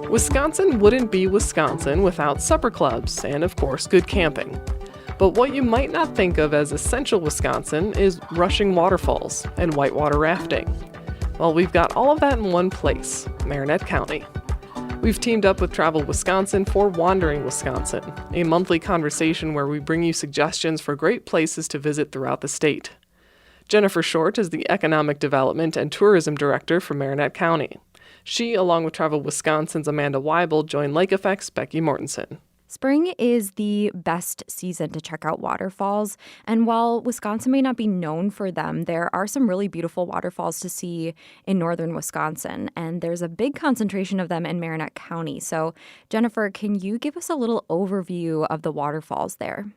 Wisconsin wouldn't be Wisconsin without supper clubs and, of course, good camping. But what you might not think of as essential Wisconsin is rushing waterfalls and whitewater rafting. Well, we've got all of that in one place, Marinette County. We've teamed up with Travel Wisconsin for Wandering Wisconsin, a monthly conversation where we bring you suggestions for great places to visit throughout the state. Jennifer Short is the Economic Development and Tourism Director for Marinette County. She, along with Travel Wisconsin's Amanda Weibel, joined Lake Effect's Becky Mortensen. Spring is the best season to check out waterfalls, and while Wisconsin may not be known for them, there are some really beautiful waterfalls to see in northern Wisconsin, and there's a big concentration of them in Marinette County. So, Jennifer, can you give us a little overview of the waterfalls there?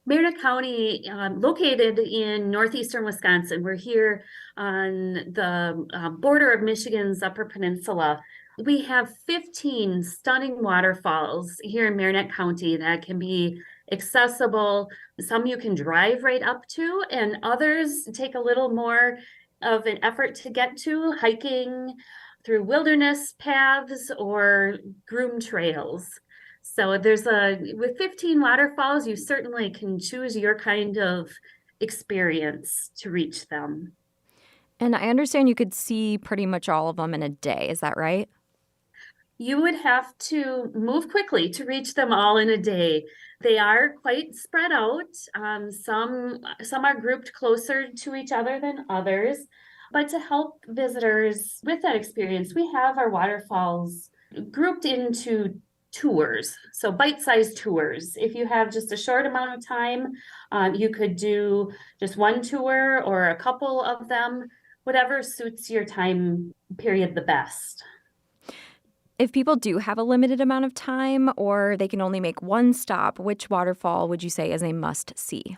Marinette County, located in northeastern Wisconsin. We're here on the border of Michigan's Upper Peninsula. We have 15 stunning waterfalls here in Marinette County that can be accessible. Some you can drive right up to, and others take a little more of an effort to get to, hiking through wilderness paths or groomed trails. So with 15 waterfalls, you certainly can choose your kind of experience to reach them. And I understand you could see pretty much all of them in a day. Is that right? You would have to move quickly to reach them all in a day. They are quite spread out. Some are grouped closer to each other than others. But to help visitors with that experience, we have our waterfalls grouped into tours, so bite-sized tours. If you have just a short amount of time, you could do just one tour or a couple of them, whatever suits your time period the best. If people do have a limited amount of time or they can only make one stop, which waterfall would you say is a must-see?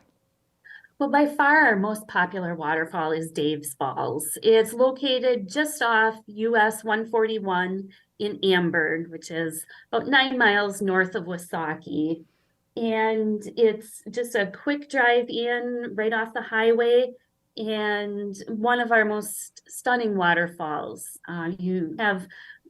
Well, by far, our most popular waterfall is Dave's Falls. It's located just off US 141 in Amberg, which is about 9 miles north of Wasaki. And it's just a quick drive in right off the highway and one of our most stunning waterfalls. You have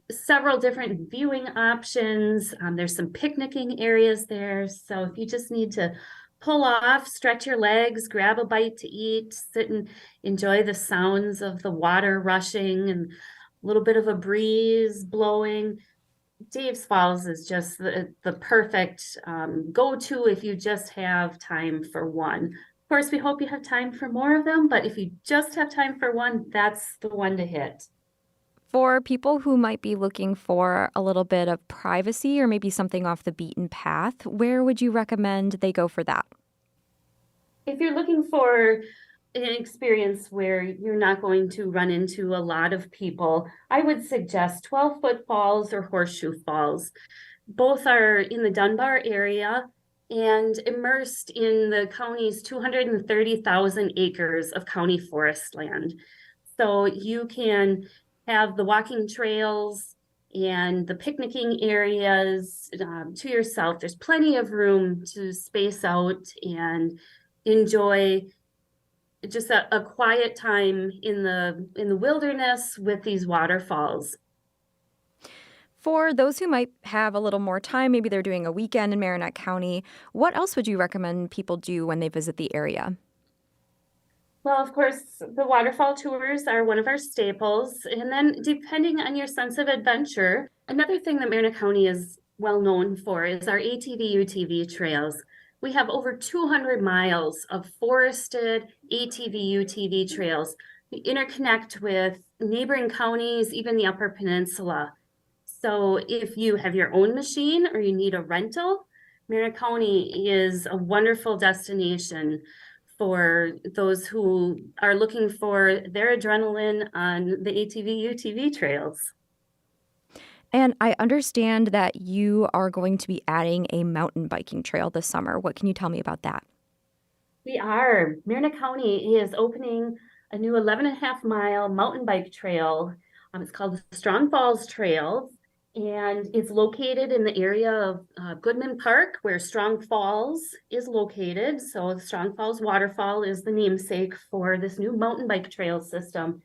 several different viewing options. There's some picnicking areas there. So if you just need to pull off, stretch your legs, grab a bite to eat, sit and enjoy the sounds of the water rushing and a little bit of a breeze blowing, Dave's Falls is just the perfect go-to if you just have time for one. Of course, we hope you have time for more of them, but if you just have time for one, that's the one to hit. For people who might be looking for a little bit of privacy or maybe something off the beaten path, where would you recommend they go for that? If you're looking for an experience where you're not going to run into a lot of people, I would suggest 12-foot falls or horseshoe falls. Both are in the Dunbar area and immersed in the county's 230,000 acres of county forest land. So you can have the walking trails and the picnicking areas to yourself. There's plenty of room to space out and enjoy just a quiet time in the wilderness with these waterfalls. For those who might have a little more time, maybe they're doing a weekend in Marinette County, what else would you recommend people do when they visit the area? Well, of course, the waterfall tours are one of our staples. And then depending on your sense of adventure, another thing that Marinette County is well known for is our ATV UTV trails. We have over 200 miles of forested ATV UTV trails. We interconnect with neighboring counties, even the Upper Peninsula. So if you have your own machine or you need a rental, Marinette County is a wonderful destination for those who are looking for their adrenaline on the ATV UTV trails. And I understand that you are going to be adding a mountain biking trail this summer. What can you tell me about that? We are. Marinette County is opening a new 11.5-mile mountain bike trail. It's called the Strong Falls Trail, and it's located in the area of Goodman Park, where Strong Falls is located. So the Strong Falls Waterfall is the namesake for this new mountain bike trail system.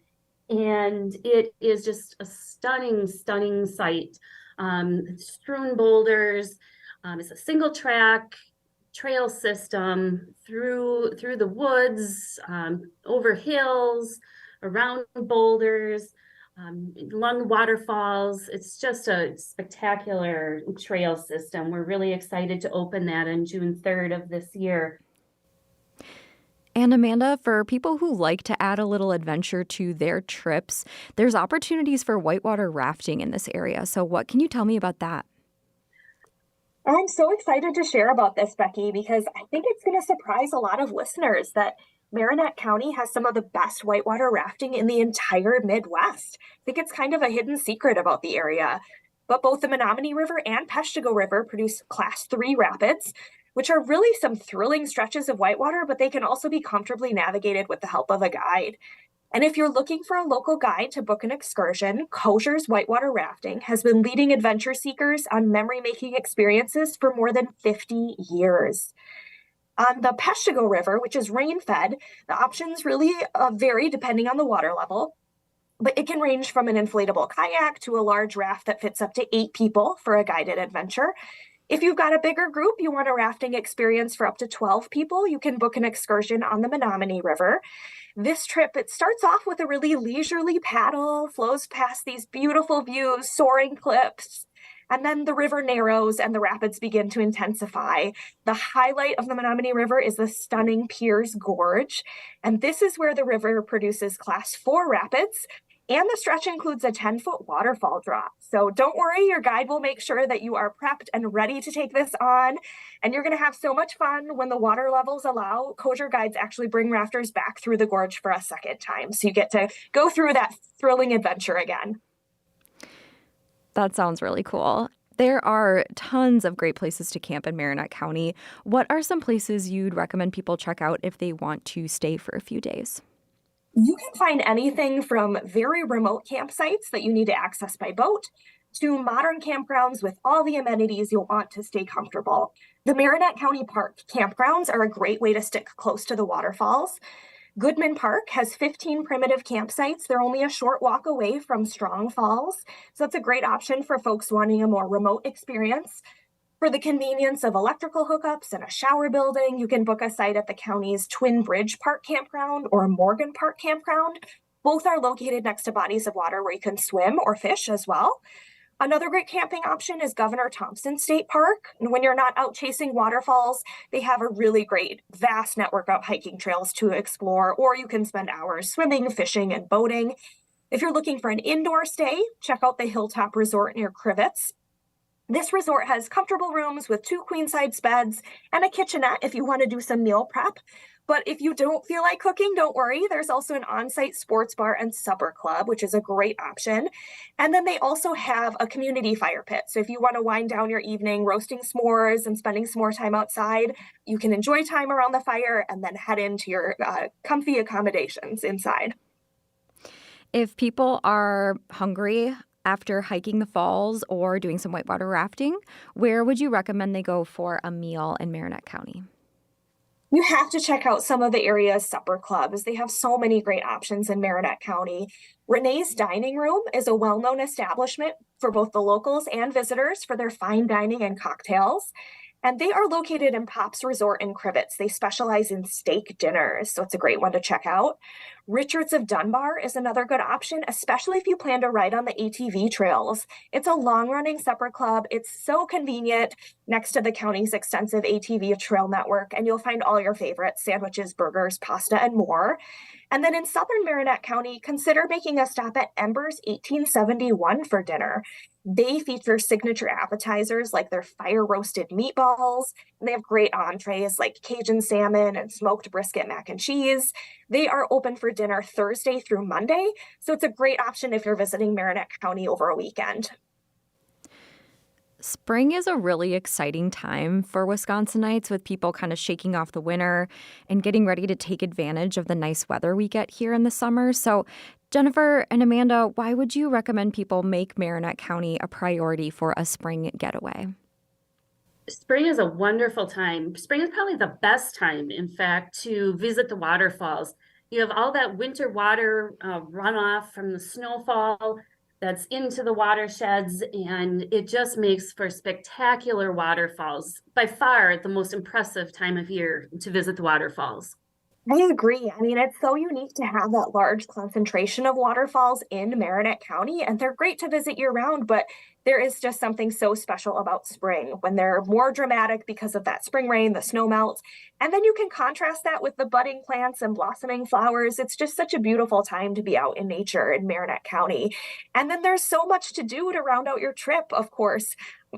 And it is just a stunning, stunning sight. strewn boulders. It's a single track trail system through the woods, over hills, around boulders, along waterfalls. It's just a spectacular trail system. We're really excited to open that on June 3rd of this year. And Amanda, for people who like to add a little adventure to their trips, there's opportunities for whitewater rafting in this area. So what can you tell me about that? I'm so excited to share about this, Becky, because I think it's going to surprise a lot of listeners that Marinette County has some of the best whitewater rafting in the entire Midwest. I think it's kind of a hidden secret about the area. But both the Menominee River and Peshtigo River produce Class 3 rapids, which are really some thrilling stretches of whitewater, but they can also be comfortably navigated with the help of a guide. And if you're looking for a local guide to book an excursion, Kosher's Whitewater Rafting has been leading adventure seekers on memory-making experiences for more than 50 years. On the Peshtigo River, which is rain-fed, the options really vary depending on the water level, but it can range from an inflatable kayak to a large raft that fits up to 8 people for a guided adventure. If you've got a bigger group, you want a rafting experience for up to 12 people, you can book an excursion on the Menominee River. This trip, it starts off with a really leisurely paddle, flows past these beautiful views, soaring cliffs, and then the river narrows and the rapids begin to intensify. The highlight of the Menominee River is the stunning Piers Gorge, and this is where the river produces Class 4 rapids, and the stretch includes a 10-foot waterfall drop. So don't worry, your guide will make sure that you are prepped and ready to take this on. And you're going to have so much fun when the water levels allow. Kosher guides actually bring rafters back through the gorge for a second time. So you get to go through that thrilling adventure again. That sounds really cool. There are tons of great places to camp in Marinette County. What are some places you'd recommend people check out if they want to stay for a few days? You can find anything from very remote campsites that you need to access by boat to modern campgrounds with all the amenities you'll want to stay comfortable. The Marinette County Park campgrounds are a great way to stick close to the waterfalls. Goodman Park has 15 primitive campsites. They're only a short walk away from Strong Falls, so that's a great option for folks wanting a more remote experience. For the convenience of electrical hookups and a shower building, you can book a site at the county's Twin Bridge Park Campground or Morgan Park Campground. Both are located next to bodies of water where you can swim or fish as well. Another great camping option is Governor Thompson State Park. And when you're not out chasing waterfalls, they have a really great, vast network of hiking trails to explore, or you can spend hours swimming, fishing, and boating. If you're looking for an indoor stay, check out the Hilltop Resort near Crivets. This resort has comfortable rooms with 2 queen-size beds and a kitchenette if you want to do some meal prep. But if you don't feel like cooking, don't worry. There's also an on-site sports bar and supper club, which is a great option. And then they also have a community fire pit. So if you want to wind down your evening roasting s'mores and spending some more time outside, you can enjoy time around the fire and then head into your comfy accommodations inside. If people are hungry after hiking the falls or doing some whitewater rafting, where would you recommend they go for a meal in Marinette County? You have to check out some of the area's supper clubs. They have so many great options in Marinette County. Renee's Dining Room is a well-known establishment for both the locals and visitors for their fine dining and cocktails. And they are located in Pops Resort in Crivets. They specialize in steak dinners, so it's a great one to check out. Richards of Dunbar is another good option, especially if you plan to ride on the ATV trails. It's a long-running supper club. It's so convenient next to the county's extensive ATV trail network, and you'll find all your favorites: sandwiches, burgers, pasta, and more. And then in southern Marinette County, consider making a stop at Embers 1871 for dinner. They feature signature appetizers like their fire-roasted meatballs, and they have great entrees like Cajun salmon and smoked brisket mac and cheese. They are open for dinner Thursday through Monday, so it's a great option if you're visiting Marinette County over a weekend. Spring is a really exciting time for Wisconsinites, with people kind of shaking off the winter and getting ready to take advantage of the nice weather we get here in the summer. So, Jennifer and Amanda, why would you recommend people make Marinette County a priority for a spring getaway? Spring is a wonderful time. Spring is probably the best time, in fact, to visit the waterfalls. You have all that winter water runoff from the snowfall. that's into the watersheds, and it just makes for spectacular waterfalls. By far the most impressive time of year to visit the waterfalls. I agree. I mean, it's so unique to have that large concentration of waterfalls in Marinette County, and they're great to visit year round, but there is just something so special about spring when they're more dramatic because of that spring rain, the snow melts, and then you can contrast that with the budding plants and blossoming flowers. It's just such a beautiful time to be out in nature in Marinette County. And then there's so much to do to round out your trip, of course.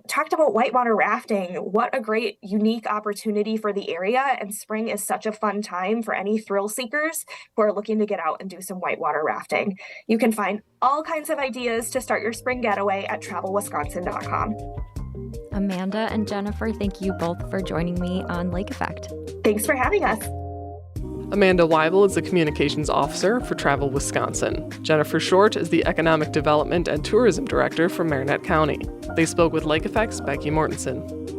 Talked about whitewater rafting. What a great, unique opportunity for the area. And spring is such a fun time for any thrill seekers who are looking to get out and do some whitewater rafting. You can find all kinds of ideas to start your spring getaway at travelwisconsin.com. Amanda and Jennifer, thank you both for joining me on Lake Effect. Thanks for having us. Amanda Weibel is the Communications Officer for Travel Wisconsin. Jennifer Short is the Economic Development and Tourism Director for Marinette County. They spoke with Lake Effect's Becky Mortensen.